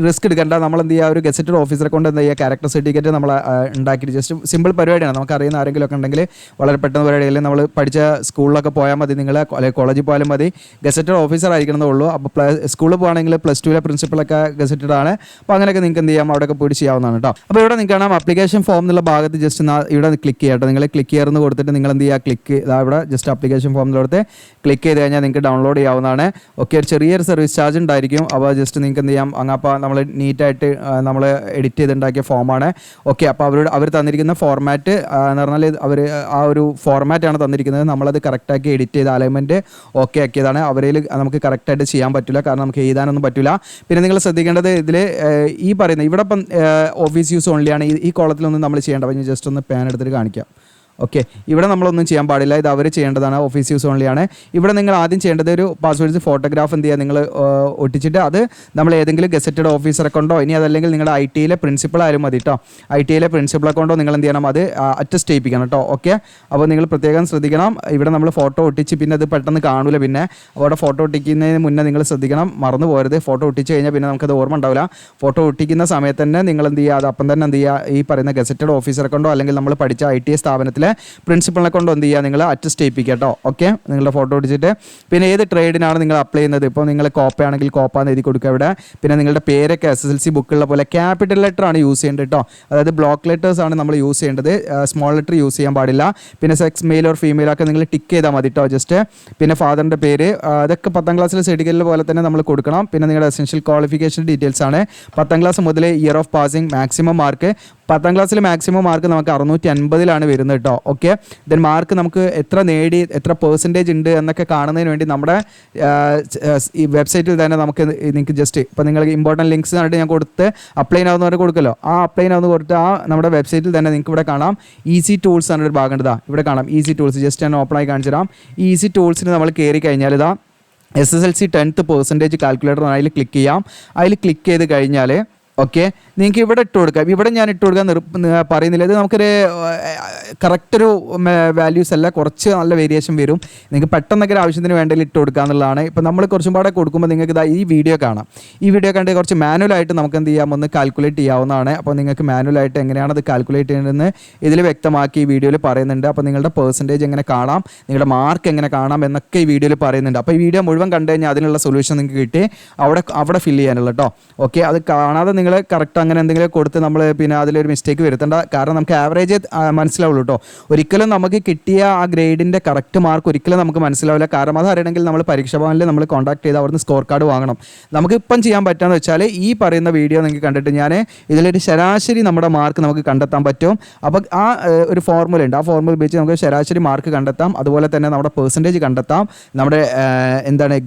റിസ്ക് എടുക്കേണ്ട. നമ്മൾ എന്ത് ചെയ്യുക, ഒരു ഗസറ്റഡ് ഓഫീസറെ കൊണ്ട് എന്താ ചെയ്യുക, ക്യാരക്ടർ സർട്ടിഫിക്കറ്റ് നമ്മൾ ഉണ്ടാക്കിയിട്ട് ജസ്റ്റ് സിമ്പിൾ പരിപാടിയാണ്. നമുക്ക് അറിയുന്ന ആരെങ്കിലും ഒക്കെ ഉണ്ടെങ്കിൽ വളരെ പെട്ടെന്ന് പരിപാടിയിൽ നമ്മൾ പഠിച്ച സ്കൂളിലൊക്കെ പോയാൽ മതി, നിങ്ങൾ അല്ലെങ്കിൽ കോളേജിൽ പോയാലും മതി. ഗസറ്റഡ് ഗസറ്റഡ് ഓഫീസർ ആയിരിക്കണമെന്നേ ഉള്ളൂ. അപ്പോൾ സ്കൂളിൽ പോകുകയാണെങ്കിൽ +2 പ്രിൻസിപ്പളൊക്കെ ഗസറ്റഡ് ആണ്. അപ്പോൾ അങ്ങനെയൊക്കെ നിങ്ങൾക്ക് എന്ത് ചെയ്യാം, അവിടെയൊക്കെ പോയിട്ട് ചെയ്യാവുന്നതാണ് കേട്ടോ. അപ്പോൾ ഇവിടെ നിങ്ങൾക്ക് കാണാം ആപ്ലിക്കേഷൻ ഫോം എന്നുള്ള ഭാഗത്ത് ജസ്റ്റ് ഇവിടെ ക്ലിക്ക് ചെയ്യാം കേട്ടോ. നിങ്ങൾ ക്ലിക്ക് ചെയ്യാമെന്ന് കൊടുത്തിട്ട് നിങ്ങൾ എന്ത് ചെയ്യുക, ക്ലിക്ക് ഇവിടെ ജസ്റ്റ് ആപ്ലിക്കേഷൻ ഫോം കൊടുത്ത് ക്ലിക്ക് ചെയ്ത് കഴിഞ്ഞാൽ നിങ്ങൾക്ക് ഡൗൺലോഡ് ചെയ്യാവുന്നതാണ്. ഓക്കെ, ഒരു ചെറിയൊരു സർവീസ് ചാർജ് ഉണ്ടായിരിക്കും. അപ്പോൾ ജസ്റ്റ് നിങ്ങൾക്ക് എന്ത് ചെയ്യാം, അപ്പോൾ നമ്മൾ നീറ്റായിട്ട് നമ്മൾ എഡിറ്റ് ചെയ്തുണ്ടാക്കിയ ഫോമാണ്. ഓക്കെ, അപ്പോൾ അവർ തന്നിരിക്കുന്ന ഫോർമാറ്റ് എന്ന് പറഞ്ഞാൽ അവർ ആ ഒരു ഫോർമാറ്റാണ് തന്നിരിക്കുന്നത്. നമ്മളത് കറക്റ്റാക്കി എഡിറ്റ് ചെയ്ത് അലൈൻമെൻറ്റ് ഓക്കെ ആക്കിയതാണ്. അവരിൽ നമുക്ക് കറക്റ്റായിട്ട് ചെയ്യാൻ പറ്റില്ല, കാരണം നമുക്ക് എഴുതാനൊന്നും പറ്റില്ല. പിന്നെ നിങ്ങൾ ശ്രദ്ധിക്കേണ്ടത് ഇതിൽ ഈ പറയുന്നത് ഇവിടെ ഇപ്പം ഓഫീസ് യൂസ് ഓൺലിയാണ്. ഈ കോളത്തിലൊന്നും നമ്മൾ ചെയ്യേണ്ട. അപ്പോൾ ഞാൻ ജസ്റ്റ് ഒന്ന് പാൻ എടുത്തിട്ട് കാണിക്കാം. ഓക്കെ, ഇവിടെ നമ്മളൊന്നും ചെയ്യാൻ പാടില്ല, ഇത് അവർ ചെയ്യേണ്ടതാണ്. ഓഫീസ് യൂസ് ഓൺലിയാണ്. ഇവിടെ നിങ്ങൾ ആദ്യം ചെയ്യേണ്ടത് ഒരു പാസ്വേഡ് ഫോട്ടോഗ്രാഫ് എന്ത് ചെയ്യുക, നിങ്ങൾ ഒട്ടിച്ചിട്ട് അത് നമ്മൾ ഏതെങ്കിലും ഗസറ്റഡ് ഓഫീസറെ കൊണ്ടോ ഇനി അതല്ലെങ്കിൽ നിങ്ങളുടെ IT-യിലെ പ്രിൻസിപ്പൾ ആയാലും മതി കേട്ടോ. IT-യിലെ പ്രിൻസിപ്പളെ കൊണ്ടോ നിങ്ങൾ എന്ത് ചെയ്യണം, അത് അറ്റസ്റ്റ് ചെയ്യിപ്പിക്കണം കേട്ടോ. ഓക്കെ, അപ്പോൾ നിങ്ങൾ പ്രത്യേകം ശ്രദ്ധിക്കണം. ഇവിടെ നമ്മൾ ഫോട്ടോ ഒട്ടിച്ച് പിന്നെ അത് പെട്ടെന്ന് കാണൂല. പിന്നെ അവിടെ ഫോട്ടോ ഒട്ടിക്കുന്നതിന് മുന്നേ നിങ്ങൾ ശ്രദ്ധിക്കണം, മറന്നു പോകരുത്. ഫോട്ടോ ഒട്ടിച്ച് കഴിഞ്ഞാൽ പിന്നെ നമുക്കത് ഓർമ്മ ഉണ്ടാവില്ല. ഫോട്ടോ ഒട്ടിക്കുന്ന സമയത്ത് തന്നെ നിങ്ങൾ എന്ത് ചെയ്യുക, അത് അപ്പം തന്നെ എന്ത് ചെയ്യുക, ഈ പറയുന്ന ഗസറ്റഡ് ഓഫീസറെ കൊണ്ടോ അല്ലെങ്കിൽ നമ്മൾ പഠിച്ച IT സ്ഥാപനത്തിൽ പ്രിൻസിപ്പളിനെ കൊണ്ട് എന്ത് ചെയ്യുക, നിങ്ങൾ അറ്റസ്റ്റ് ചെയ്യിപ്പിക്കുക കേട്ടോ. ഓക്കെ, നിങ്ങളുടെ ഫോട്ടോ ഒടിച്ചിട്ട് പിന്നെ ഏത് ട്രേഡിനാണ് നിങ്ങൾ അപ്ലൈ ചെയ്യുന്നത്, ഇപ്പോൾ നിങ്ങൾ കോപ്പയാണെങ്കിൽ കോപ്പാന്ന് എഴുതി കൊടുക്കുക ഇവിടെ. പിന്നെ നിങ്ങളുടെ പേരൊക്കെ SSLC ബുക്കുള്ള പോലെ ക്യാപിറ്റൽ ലെറ്റർ ആണ് യൂസ് ചെയ്യേണ്ടത് കേട്ടോ. അതായത് ബ്ലോക്ക് ലെറ്റേഴ്സ് ആണ് നമ്മൾ യൂസ് ചെയ്യേണ്ടത്, സ്മോൾ ലെറ്റർ യൂസ് ചെയ്യാൻ പാടില്ല. പിന്നെ സെക്സ് മെയിൽ ഓർ ഫീമെയിൽ ഒക്കെ നിങ്ങൾ ടിക്ക് ചെയ്താൽ മതി കേട്ടോ ജസ്റ്റ്. പിന്നെ ഫാദറിൻ്റെ പേര് അതൊക്കെ 10ാം ക്ലാസ്സിലെ സർട്ടിഫിക്കറ്റിൽ പോലെ തന്നെ നമ്മൾ കൊടുക്കണം. പിന്നെ നിങ്ങളുടെ എസെൻഷ്യൽ ക്വാളിഫിക്കേഷൻ ഡീറ്റെയിൽസ് ആണ്. 10ാം ക്ലാസ് മുതൽ year of passing, maximum mark 10ാം ക്ലാസ്സിൽ മാക്സിമം മാർക്ക് നമുക്ക് 650 വരുന്നത് കേട്ടോ. ഓക്കെ, ദെൻ മാർക്ക് നമുക്ക് എത്ര നേടി, എത്ര പെർസെൻറ്റേജ് ഉണ്ട് എന്നൊക്കെ കാണുന്നതിന് വേണ്ടി നമ്മുടെ ഈ വെബ്സൈറ്റിൽ തന്നെ നിങ്ങൾക്ക് ജസ്റ്റ് ഇപ്പോൾ നിങ്ങൾക്ക് ഇമ്പോർട്ടൻറ്റ് ലിങ്ക്സ് ആയിട്ട് ഞാൻ കൊടുത്ത് അപ്ലൈ ആവുന്നവരെ കൊടുക്കല്ലോ, ആ അപ്ലൈ ആവുന്ന കൊടുത്ത് നമ്മുടെ വെബ്സൈറ്റിൽ തന്നെ നിങ്ങൾക്ക് ഇവിടെ കാണാം ഈസി ടൂൾസ് ആണ് ഒരു ഭാഗം. ഇവിടെ കാണാം ഈസി ടൂൾസ്. ജസ്റ്റ് ഞാൻ ഓപ്പൺ ആയി കാണിച്ചു തരാം. ഈസി ടൂൾസിന് നമ്മൾ കയറി കഴിഞ്ഞാൽ ഇതാ SSLC 10th പെർസെൻറ്റേജ് കാൽക്കുലേറ്റർ അതിൽ ക്ലിക്ക് ചെയ്യാം. അതിൽ ക്ലിക്ക് ചെയ്ത് കഴിഞ്ഞാൽ ഓക്കെ, നിങ്ങൾക്ക് ഇവിടെ ഇട്ട് കൊടുക്കാം. ഇവിടെ ഞാൻ ഇട്ട് കൊടുക്കാൻ പറയുന്നില്ല. ഇത് നമുക്കൊരു കറക്റ്റൊരു വാല്യൂസ് അല്ല, കുറച്ച് നല്ല വേരിയേഷൻ വരും. നിങ്ങൾക്ക് പെട്ടെന്നൊക്കെ ഒരു ആവശ്യത്തിന് വേണ്ടി ഇട്ട് കൊടുക്കുക എന്നുള്ളതാണ്. ഇപ്പോൾ നമ്മൾ കുറച്ചും പാടെ കൊടുക്കുമ്പോൾ നിങ്ങൾക്ക് ഈ വീഡിയോ കാണാം. ഈ വീഡിയോ കണ്ട് കുറച്ച് മാനുവലായിട്ട് നമുക്ക് എന്ത് ചെയ്യാം, ഒന്ന് കാൽക്കുലേറ്റ് ചെയ്യാവുന്നതാണ്. അപ്പോൾ നിങ്ങൾക്ക് മാനുവലായിട്ട് എങ്ങനെയാണ് അത് കാൽക്കുലേറ്റ് ചെയ്യേണ്ടതെന്ന് ഇതിൽ വ്യക്തമാക്കി ഈ വീഡിയോയിൽ പറയുന്നുണ്ട്. അപ്പോൾ നിങ്ങളുടെ പെർസെൻറ്റേജ് എങ്ങനെ കാണാം, നിങ്ങളുടെ മാർക്ക് എങ്ങനെ കാണാം എന്നൊക്കെ ഈ വീഡിയോയിൽ പറയുന്നുണ്ട്. അപ്പോൾ ഈ വീഡിയോ മുഴുവൻ കണ്ടു കഴിഞ്ഞാൽ അതിനുള്ള സൊല്യൂഷൻ നിങ്ങൾക്ക് കിട്ടി അവിടെ ഫില്ല് ചെയ്യാനുള്ള കേട്ടോ. ഓക്കെ, അത് കാണാതെ നിങ്ങൾ കറക്റ്റ് അങ്ങനെ എന്തെങ്കിലും കൊടുത്ത് നമ്മൾ പിന്നെ അതിലൊരു മിസ്റ്റേക്ക് വരുത്തേണ്ട. കാരണം നമുക്ക് ആവറേജ് മനസ്സിലാവുള്ളൂ കേട്ടോ. ഒരിക്കലും നമുക്ക് കിട്ടിയ ആ ഗ്രേഡിൻ്റെ കറക്റ്റ് മാർക്ക് ഒരിക്കലും നമുക്ക് മനസ്സിലാവില്ല. കാരണം അത് അറിയണമെങ്കിൽ നമ്മൾ പരീക്ഷാ ഭവനിൽ നമ്മൾ കോൺടാക്ട് ചെയ്ത് അവിടുന്ന് സ്കോർ കാർഡ് വാങ്ങണം. നമുക്ക് ഇപ്പം ചെയ്യാൻ പറ്റുകയെന്ന് വെച്ചാൽ ഈ പറയുന്ന വീഡിയോ നിങ്ങൾക്ക് കണ്ടിട്ട് ഞാൻ ഇതിലൊരു ശരാശരി നമ്മുടെ മാർക്ക് നമുക്ക് കണ്ടെത്താൻ പറ്റും. അപ്പോൾ ആ ഒരു ഫോർമുല ഉണ്ട്. ആ ഫോർമുല ഉപയോഗിച്ച് നമുക്ക് ശരാശരി മാർക്ക് കണ്ടെത്താം. അതുപോലെ തന്നെ നമ്മുടെ പെർസെൻറ്റേജ് കണ്ടെത്താം, നമ്മുടെ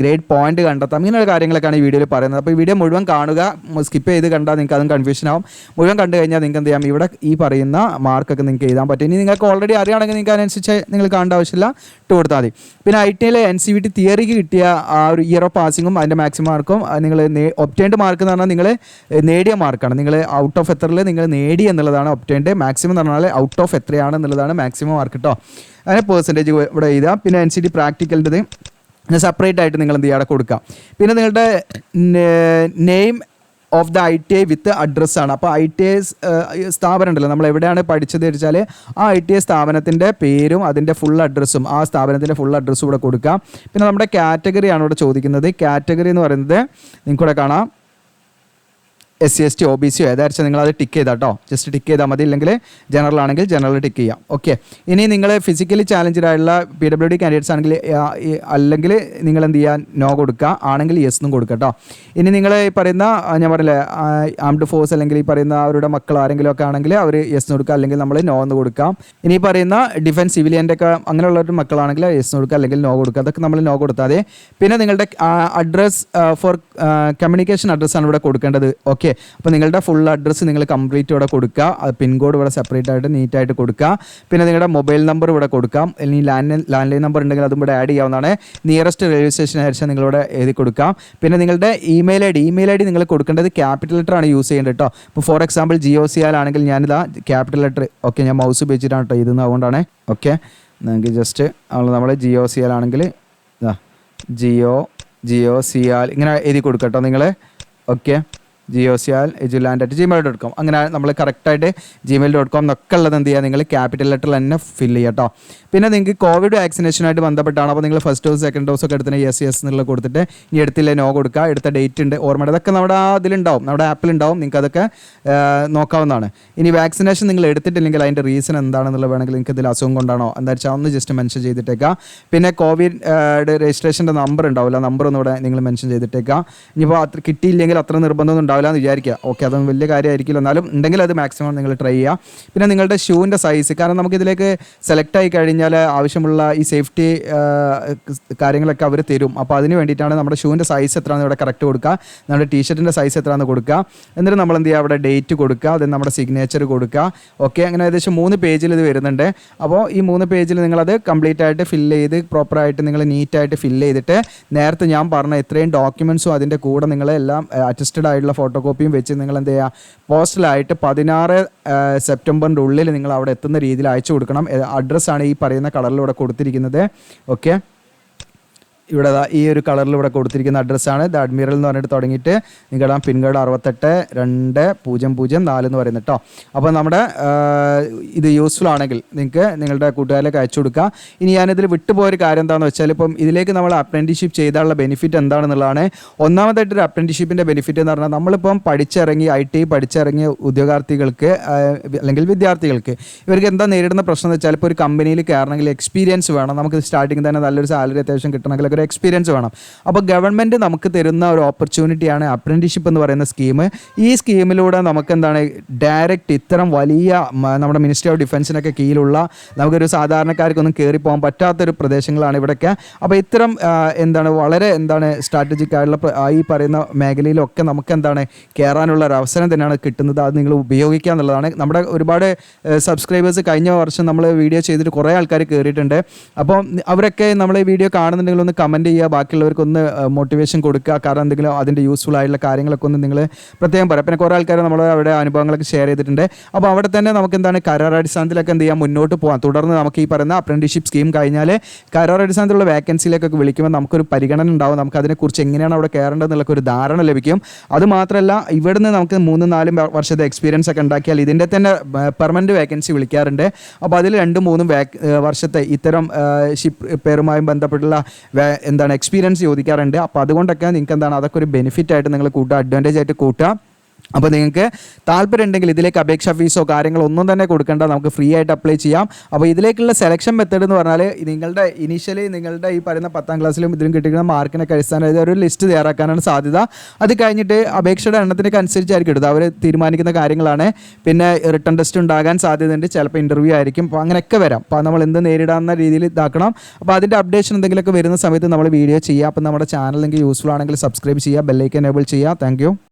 ഗ്രേഡ് പോയിന്റ് കണ്ടെത്താം. ഇങ്ങനെയുള്ള കാര്യങ്ങളൊക്കെയാണ് ഈ വീഡിയോയിൽ പറയുന്നത്. അപ്പോൾ ഈ വീഡിയോ മുഴുവൻ കാണുക. സ്കിപ്പ് ചെയ്ത് കണ്ടാൽ നിങ്ങൾക്ക് അതും കൺഫ്യൂഷൻ ആവും. മുഴുവൻ കണ്ടു കഴിഞ്ഞാൽ നിങ്ങൾക്ക് എന്ത് ചെയ്യാം, ഇവിടെ ഈ പറയുന്ന മാർക്കൊക്കെ നിങ്ങൾക്ക് എഴുതാൻ പറ്റും. ഇനി നിങ്ങൾക്ക് ഓൾറെഡി അറിയുകയാണെങ്കിൽ നിങ്ങൾക്ക് അതിനനുസരിച്ച് നിങ്ങൾ കാണേണ്ട ആവശ്യമില്ല, ഇട്ട് കൊടുത്താൽ മതി. പിന്നെ IT-യിലെ NCVT തിയറിക്ക് കിട്ടിയ ആ ഒരു ഇയർ ഓഫ് പാസിങ്ങും അതിൻ്റെ മാക്സിമം മാർക്കും നിങ്ങൾ ഒബ്റ്റൈൻഡ് മാർക്ക് എന്ന് പറഞ്ഞാൽ നിങ്ങൾ നേടിയ മാർക്കാണ്. നിങ്ങൾ ഔട്ട് ഓഫ് എത്രയിൽ നിങ്ങൾ നേടി എന്നുള്ളതാണ് ഒബ്റ്റൈൻഡ്. മാക്സിമം എന്ന് പറഞ്ഞാൽ ഔട്ട് ഓഫ് എത്രയാണ് എന്നുള്ളതാണ് മാക്സിമം മാർക്ക് കേട്ടോ. അതിന് പെർസെൻറ്റേജ് ഇവിടെ എഴുതുക. പിന്നെ NCT പ്രാക്ടിക്കലിൻ്റെ സെപ്പറേറ്റ് ആയിട്ട് നിങ്ങൾ എന്ത് ചെയ്യുക, അവിടെ കൊടുക്കുക. പിന്നെ നിങ്ങളുടെ നെയിം ഓഫ് ദ ITI വിത്ത് അഡ്രസ്സാണ്. അപ്പോൾ ITI സ്ഥാപനം ഉണ്ടല്ലോ, നമ്മൾ എവിടെയാണ് പഠിച്ചത് വെച്ചാൽ ആ ITI സ്ഥാപനത്തിൻ്റെ പേരും അതിൻ്റെ ഫുൾ അഡ്രസ്സും ആ സ്ഥാപനത്തിൻ്റെ ഫുൾ അഡ്രസ്സും ഇവിടെ കൊടുക്കാം. പിന്നെ നമ്മുടെ കാറ്റഗറിയാണ് ഇവിടെ ചോദിക്കുന്നത്. കാറ്റഗറി എന്ന് പറയുന്നത് നിങ്ങൾക്കിവിടെ കാണാം SC ST OBC ഏതായിരിക്കും നിങ്ങളത് ടിക്ക് ചെയ്താൽ കേട്ടോ. ജസ്റ്റ് ടിക്ക് ചെയ്താൽ മതി. ഇല്ലെങ്കിൽ ജനറൽ ആണെങ്കിൽ ജനറൽ ടിക്ക് ചെയ്യാം. ഓക്കെ, ഇനി നിങ്ങൾ ഫിസിക്കലി ചാലഞ്ചായിട്ടുള്ള PWD കാൻഡിഡേറ്റ്സ് ആണെങ്കിൽ അല്ലെങ്കിൽ നിങ്ങൾ എന്ത് ചെയ്യുക, നോ കൊടുക്കുക. ആണെങ്കിൽ യെസ് എന്നും കൊടുക്കുക കേട്ടോ. ഇനി നിങ്ങൾ ഈ പറയുന്ന ഞാൻ പറഞ്ഞില്ലേ ആംഡ് ഫോഴ്സ് അല്ലെങ്കിൽ ഈ പറയുന്ന അവരുടെ മക്കൾ ആരെങ്കിലും ഒക്കെ ആണെങ്കിൽ അവർ യെസ് കൊടുക്കുക, അല്ലെങ്കിൽ നമ്മൾ നോ എന്ന് കൊടുക്കാം. ഇനി പറയുന്ന ഡിഫൻസ് സിവിലിയൻ്റെ ഒക്കെ അങ്ങനെയുള്ളവരുടെ മക്കളാണെങ്കിൽ യെസ് കൊടുക്കുക അല്ലെങ്കിൽ നോ കൊടുക്കുക. അതൊക്കെ നമ്മൾ നോ കൊടുത്താൽ മതി. പിന്നെ നിങ്ങളുടെ അഡ്രസ് ഫോർ കമ്മ്യൂണിക്കേഷൻ അഡ്രസ്സാണ് ഇവിടെ കൊടുക്കേണ്ടത്. ഓക്കെ, അപ്പോൾ നിങ്ങളുടെ ഫുൾ അഡ്രസ്സ് നിങ്ങൾ കംപ്ലീറ്റ് ഇവിടെ കൊടുക്കുക. പിൻകോഡ് ഇവിടെ സെപ്പറേറ്റ് ആയിട്ട് നീറ്റായിട്ട് കൊടുക്കുക. പിന്നെ നിങ്ങളുടെ മൊബൈൽ നമ്പർ ഇവിടെ കൊടുക്കാം. അല്ലെങ്കിൽ ലാൻഡ് ലൈൻ നമ്പർ ഉണ്ടെങ്കിൽ അതും ഇവിടെ ആഡ് ചെയ്യാവുന്നതാണ്. നിയറസ്റ്റ് റെയിൽവേ സ്റ്റേഷൻ ആയിരിച്ചാൽ നിങ്ങളിവിടെ എഴുതി കൊടുക്കാം. പിന്നെ നിങ്ങളുടെ ഇമെയിൽ ഐ ഡി നിങ്ങൾ കൊടുക്കേണ്ടത് ക്യാപിറ്റൽ ലെറ്റർ ആണ് യൂസ് ചെയ്യേണ്ടത് കേട്ടോ. ഇപ്പോൾ ഫോർ എക്സാമ്പിൾ GOCL ആണെങ്കിൽ ഞാനിതാ ക്യാപിറ്റൽ ലെറ്റർ ഓക്കെ ഞാൻ മൗസ് ഉപയോഗിച്ചിട്ടാണ് കേട്ടോ ഇതെന്ന്, അതുകൊണ്ടാണ്. ഓക്കെ, നിങ്ങൾക്ക് ജസ്റ്റ് നമ്മൾ GOCL ആണെങ്കിൽ GOCL ഇങ്ങനെ എഴുതി കൊടുക്കാം കേട്ടോ നിങ്ങൾ. ഓക്കെ, jiosial@gmail.com അങ്ങനെ നമ്മൾ കറക്റ്റായിട്ട് gmail.com എന്നൊക്കെ ഉള്ളത് എന്ത് ചെയ്യുക, നിങ്ങൾ ക്യാപിറ്റൽ ലെറ്ററിൽ തന്നെ ഫില്ല് ചെയ്യുക കേട്ടോ. പിന്നെ നിങ്ങൾക്ക് കോവിഡ് വാക്സിനേഷനായിട്ട് ബന്ധപ്പെട്ടാണ്. അപ്പോൾ നിങ്ങൾ ഫസ്റ്റ് ഡോസ് സെക്കൻഡ് ഡോസ് ഒക്കെ എടുത്തിട്ട് യെസ് എന്നുള്ള കൊടുത്തിട്ട് ഇനി എടുത്തില്ലേ നോ കൊടുക്കുക. എടുത്ത ഡേറ്റ് ഉണ്ട്, ഓർമ്മയുടെ അതൊക്കെ നമ്മുടെ അതിലുണ്ടാവും, നമ്മുടെ ആപ്പിലുണ്ടാവും, നിങ്ങൾക്ക് അതൊക്കെ നോക്കാവുന്നതാണ്. ഇനി വാക്സിനേഷൻ നിങ്ങൾ എടുത്തിട്ടില്ലെങ്കിൽ അതിൻ്റെ റീസൺ എന്താണെന്നുള്ളത് വേണമെങ്കിൽ നിങ്ങൾക്ക് ഇതിൽ അസുഖം കൊണ്ടാണോ എന്താ വെച്ചാൽ ഒന്ന് ജസ്റ്റ് മെൻഷൻ ചെയ്തിട്ടേക്കാം. പിന്നെ കോവിഡ് രജിസ്ട്രേഷൻ്റെ നമ്പർ ഉണ്ടാവില്ല, നമ്പർ ഒന്നും ഇവിടെ നിങ്ങൾ മെൻഷൻ ചെയ്തിട്ടേക്കാം. ഇനിയിപ്പോൾ അത്ര കിട്ടിയില്ലെങ്കിൽ അത്ര നിർബന്ധമൊന്നും ഉണ്ടാവില്ല എന്ന് വിചാരിക്കുക. ഓക്കെ, അതൊന്നും വലിയ കാര്യമായിരിക്കില്ല, എന്നാലും ഉണ്ടെങ്കിൽ അത് മാക്സിമം നിങ്ങൾ ട്രൈ ചെയ്യുക. പിന്നെ നിങ്ങളുടെ ഷൂവിൻ്റെ സൈസ്, കാരണം നമുക്കിതിലേക്ക് സെലക്ട് ആയി കഴിഞ്ഞാൽ ആവശ്യമുള്ള ഈ സേഫ്റ്റി കാര്യങ്ങളൊക്കെ അവർ തരും. അപ്പോൾ അതിന് വേണ്ടിയിട്ടാണ് നമ്മുടെ ഷൂവിൻ്റെ സൈസ് എത്രയാണെന്ന് ഇവിടെ കറക്റ്റ് കൊടുക്കുക, നമ്മുടെ ടീഷർട്ടിൻ്റെ സൈസ് എത്രയാണെന്ന് കൊടുക്കുക. എന്നിട്ട് നമ്മൾ എന്ത് ചെയ്യുക, അവിടെ ഡേറ്റ് കൊടുക്കുക, അത് നമ്മുടെ സിഗ്നേച്ചർ കൊടുക്കുക. ഓക്കെ, അങ്ങനെ ഏകദേശം 3 പേജിൽ ഇത് വരുന്നുണ്ട്. അപ്പോൾ ഈ 3 പേജിൽ നിങ്ങളത് കംപ്ലീറ്റ് ആയിട്ട് ഫില്ല് ചെയ്ത് പ്രോപ്പറായിട്ട് നിങ്ങൾ നീറ്റായിട്ട് ഫില്ല് ചെയ്തിട്ട് നേരത്തെ ഞാൻ പറഞ്ഞ ഇത്രയും ഡോക്യുമെൻറ്റ്സും അതിൻ്റെ കൂടെ നിങ്ങളെല്ലാം അറ്റസ്റ്റഡ് ആയിട്ടുള്ള ഫോട്ടോ കോപ്പിയും വെച്ച് നിങ്ങൾ എന്ത് ചെയ്യുക, പോസ്റ്റലായിട്ട് 16 സെപ്റ്റംബറിൻ്റെ ഉള്ളിൽ നിങ്ങൾ അവിടെ എത്തുന്ന രീതിയിൽ അയച്ചു കൊടുക്കണം. അഡ്രസ്സാണ് ഈ പറയുന്ന കളറിലൂടെ കൊടുത്തിരിക്കുന്നത്. ഓക്കെ, ഇവിടെ ഈ ഒരു കളറിൽ ഇവിടെ കൊടുത്തിരിക്കുന്ന അഡ്രസ്സാണ്. ദ അഡ്മിറൽ എന്ന് പറഞ്ഞിട്ട് തുടങ്ങിയിട്ട് നിങ്ങളുടെ പിൻകോഡ് 682004 എന്ന് പറയുന്നത് കേട്ടോ. അപ്പോൾ നമ്മുടെ ഇത് യൂസ്ഫുൾ ആണെങ്കിൽ നിങ്ങൾക്ക് നിങ്ങളുടെ കൂട്ടുകാരിലേക്ക് അയച്ചു കൊടുക്കുക. ഇനി ഞാനിതിൽ വിട്ടുപോയൊരു കാര്യം എന്താണെന്ന് വെച്ചാൽ, ഇപ്പം ഇതിലേക്ക് നമ്മൾ അപ്രൻറ്റീഷിപ്പ് ചെയ്താലുള്ള ബെനിഫിറ്റ് എന്താണെന്നുള്ളതാണ്. ഒന്നാമതായിട്ടൊരു അപ്രൻറ്റീഷിപ്പിൻ്റെ ബെനിഫിറ്റ് എന്ന് പറഞ്ഞാൽ നമ്മളിപ്പം പഠിച്ചിറങ്ങി IT പഠിച്ചിറങ്ങിയ ഉദ്യോഗാർത്ഥികൾക്ക് അല്ലെങ്കിൽ വിദ്യാർത്ഥികൾക്ക് ഇവർക്ക് എന്താ നേരിടുന്ന പ്രശ്നം എന്ന് വെച്ചാൽ, ഇപ്പോൾ ഒരു കമ്പനിയിൽ കയറണമെങ്കിൽ എക്സ്പീരിയൻസ് വേണം. നമുക്ക് സ്റ്റാർട്ടിങ് തന്നെ നല്ലൊരു സാലറി അത്യാവശ്യം കിട്ടണമെങ്കിൽ ഒരു എക്സ്പീരിയൻസ് വേണം. അപ്പോൾ ഗവൺമെൻറ് നമുക്ക് തരുന്ന ഒരു ഓപ്പർച്യൂണിറ്റിയാണ് അപ്രൻറ്റീഷിപ്പ് എന്ന് പറയുന്ന സ്കീം. ഈ സ്കീമിലൂടെ നമുക്ക് എന്താണ് ഡയറക്റ്റ് ഇത്തരം വലിയ നമ്മുടെ മിനിസ്ട്രി ഓഫ് ഡിഫൻസിനൊക്കെ കീഴിലുള്ള നമുക്കൊരു സാധാരണക്കാർക്കൊന്നും കയറി പോകാൻ പറ്റാത്തൊരു പ്രദേശങ്ങളാണ് ഇവിടെയൊക്കെ. അപ്പോൾ ഇത്തരം വളരെ സ്ട്രാറ്റജിക് ആയിട്ടുള്ള ഈ പറയുന്ന മേഖലയിലൊക്കെ നമുക്ക് കയറാനുള്ള ഒരു അവസരം തന്നെയാണ് കിട്ടുന്നത്. അത് നിങ്ങൾ ഉപയോഗിക്കുക എന്നുള്ളതാണ്. നമ്മുടെ ഒരുപാട് സബ്സ്ക്രൈബേഴ്സ് കഴിഞ്ഞ വർഷം നമ്മൾ വീഡിയോ ചെയ്തിട്ട് കുറേ ആൾക്കാർ കയറിയിട്ടുണ്ട്. അപ്പോൾ അവരൊക്കെ നമ്മൾ ഈ വീഡിയോ കാണുന്നുണ്ടെങ്കിൽ ഒന്ന് കമൻറ്റ് ചെയ്യുക, ബാക്കിയുള്ളവർക്ക് ഒന്ന് മോട്ടിവേഷൻ കൊടുക്കുക. കാരണം എന്തെങ്കിലും അതിൻ്റെ യൂസ്ഫുൾ ആയിട്ടുള്ള കാര്യങ്ങളൊക്കെ ഒന്ന് നിങ്ങൾ പ്രത്യേകം പറയാം. പിന്നെ കുറേ ആൾക്കാർ നമ്മൾ അവിടെ അനുഭവങ്ങളൊക്കെ ഷെയർ ചെയ്തിട്ടുണ്ട്. അപ്പോൾ അവിടെ തന്നെ നമുക്ക് കരാറടിസ്ഥാനത്തിലൊക്കെ എന്ത് ചെയ്യാം, മുന്നോട്ട് പോകാം. തുടർന്ന് നമുക്ക് ഈ പറയുന്ന അപ്രൻറ്റീഷിപ്പ് സ്കീം കഴിഞ്ഞാൽ കരാറടിസ്ഥാനത്തിലുള്ള വേക്കൻസിയിലേക്കൊക്കെ വിളിക്കുമ്പോൾ നമുക്കൊരു പരിഗണന ഉണ്ടാവും. നമുക്ക് അതിനെക്കുറിച്ച് എങ്ങനെയാണ് അവിടെ കയറേണ്ടതെന്നുള്ള ഒരു ധാരണ ലഭിക്കും. അതുമാത്രമല്ല ഇവിടുന്ന് നമുക്ക് 3-4 വർഷത്തെ എക്സ്പീരിയൻസ് ഒക്കെ ഉണ്ടാക്കിയാൽ ഇതിൻ്റെ തന്നെ പെർമനൻറ്റ് വേക്കൻസി വിളിക്കാറുണ്ട്. അപ്പോൾ അതിൽ 2-3 വർഷത്തെ ഇത്തരം ഷിപ്പ് റിപ്പയറുമായി ബന്ധപ്പെട്ടുള്ള എക്സ്പീരിയൻസ് ചോദിക്കാറുണ്ട്. അപ്പോൾ അതുകൊണ്ടൊക്കെ നിങ്ങൾക്ക് അതൊക്കെ ഒരു ബെനിഫിറ്റ് ആയിട്ട് നിങ്ങൾ കൂട്ടുക, അഡ്വാൻറ്റേജ് ആയിട്ട് കൂട്ടുക. അപ്പോൾ നിങ്ങൾക്ക് താല്പര്യം ഉണ്ടെങ്കിൽ ഇതിലേക്ക് അപേക്ഷാ ഫീസോ കാര്യങ്ങളോ ഒന്നും തന്നെ കൊടുക്കേണ്ട, നമുക്ക് ഫ്രീ ആയിട്ട് അപ്ലൈ ചെയ്യാം. അപ്പോൾ ഇതിലേക്കുള്ള സെലക്ഷൻ മെത്തേഡ് എന്ന് പറഞ്ഞാൽ നിങ്ങളുടെ ഇനീഷ്യലി നിങ്ങളുടെ ഈ പറയുന്ന 10ാം ക്ലാസ്സിലും ഇതിലും കിട്ടിക്കുന്ന മാർക്കിനൊക്കെ അടിസ്ഥാനമായിട്ട് ഒരു ലിസ്റ്റ് തയ്യാറാക്കാനാണ് സാധ്യത. അത് കഴിഞ്ഞിട്ട് അപേക്ഷയുടെ എണ്ണത്തിനൊക്കെ അനുസരിച്ചായിരിക്കും എടുത്തത്, അവർ തീരുമാനിക്കുന്ന കാര്യങ്ങളാണ്. പിന്നെ റിട്ടൺ ടെസ്റ്റ് ഉണ്ടാകാൻ സാധ്യതയുണ്ട്, ചിലപ്പോൾ ഇൻ്റർവ്യൂ ആയിരിക്കും. അപ്പോൾ അങ്ങനെയൊക്കെ വരാം. അപ്പോൾ നമ്മൾ എന്ത് നേരിടാവുന്ന രീതിയിൽ ഇതാക്കണം. അപ്പോൾ അതിൻ്റെ അപ്ഡേഷൻ എന്തെങ്കിലുമൊക്കെ വരുന്ന സമയത്ത് നമ്മൾ വീഡിയോ ചെയ്യുക. അപ്പോൾ നമ്മുടെ ചാനൽ നിങ്ങൾക്ക് യൂസ്ഫുൾ ആണെങ്കിൽ സബ്സ്ക്രൈബ് ചെയ്യുക, ബെല്ലൈക്കൻ എനേബിൾ ചെയ്യുക. Thank you.